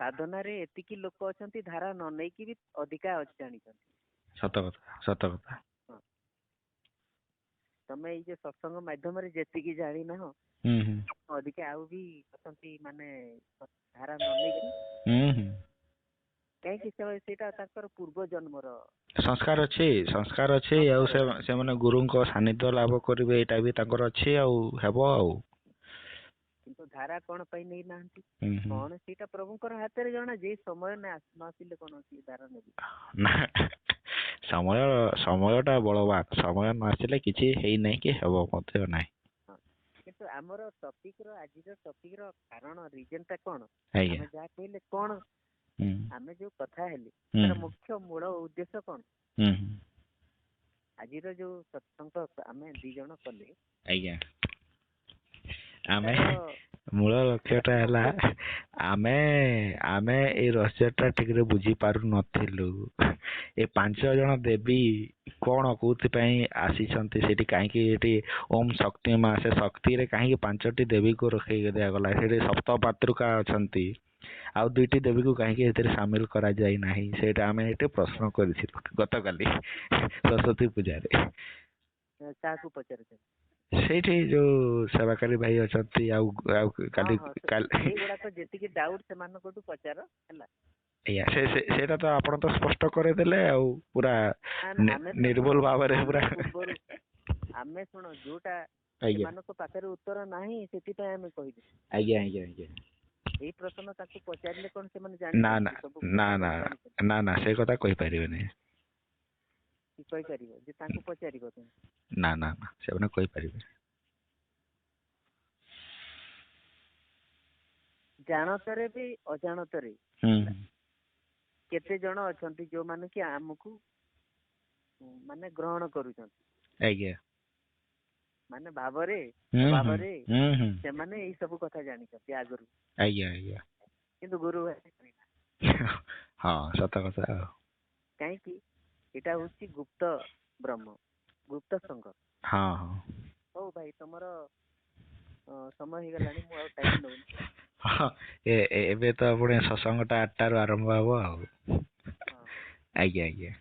साधना रे एतिकी लोक अछंती धारा न नै कि भी अधिका जानिछंती। सत कथा सत कथा। तमे ये सत्संग माध्यम रे जेतिकी जानि ना हो अधिका आउ भी अछंती माने धारा न नै कि कहीं सेटा ताकर पूर्व जन्मर संस्कार अच्छे आउ से माने गुरु को सानिध्य लाभ करिवे एटा भी ताकर अच्छे आउ हेबो आउ किंतु धारा कोन पई नै नांती कोन सेटा प्रभुकर हाथ रे जणा जे समय न आसिले कोन सी धारा नै समय समयटा बलवान समय न आसिले किछि हेई नै कि हेबो मते नै किंतु हमर टॉपिक रो आज रो टॉपिक रो कारण रीजन ता कोन हम जा कहले कोन आमे जो कथा हेली तार मुख्य मूल उद्देश्य कोन आज रो जो सत्संग आमे दी जण कले आज्ञा आमे मूल लक्ष्यटा हला आमे आमे ए रहस्यटा ठीक रे बुझी पारु नथिलु ए 5 जण देवी कोन कोथि पई आसी छंती सेठी काहे कि एठी ओम शक्ति मा से शक्ति रे काहे कि 5टी देवी को रखै दिया गला सेठी सप्त पात्रिका अछंती आ दुईटी देवी को काहे कि एतरे शामिल करा जाय नाही सेटा आमे एटे प्रश्न करिसिलु गतकाली सरस्वती पूजा रे ताकू पचर सेठी जो सेवाकारी भाई अछंती आ काली काली एगुडा तो जेति कि डाउट से मान को पचार हला या सेटा तो आपण तो स्पष्ट करे देले आ पूरा निर्बल भाव रे पूरा आमे सुनो जोटा मान को पाखरे उत्तर नाही सेति पे आमे कहि दे आज्ञा आज्ञा आज्ञा एई प्रश्न ताकू पचारले कोन से मन जानि ना ना ना ना ना ना से कथा कहि परिबे नै कि कहि परिबो जे ताकू पचारिबो तुम ना ना ना से बना कहि परिबे जानतरे भी अजानतरे केते जण अछंती जो माने कि हमकु माने ग्रहण करूछंती आज्ञा माने भावरे से माने ई सब कथा जानि छथि आगरु आज्ञा आज्ञा किंतु गुरु हां सत कथा काहे कि एटा होछि गुप्त ब्रह्म गुप्त संग हां हां ओ भाई तमरो समय ही गलानी मु टाइम नो हां एबे तो अपने सत्संगटा 8 टा आरंभ हबो आज्ञा आज्ञा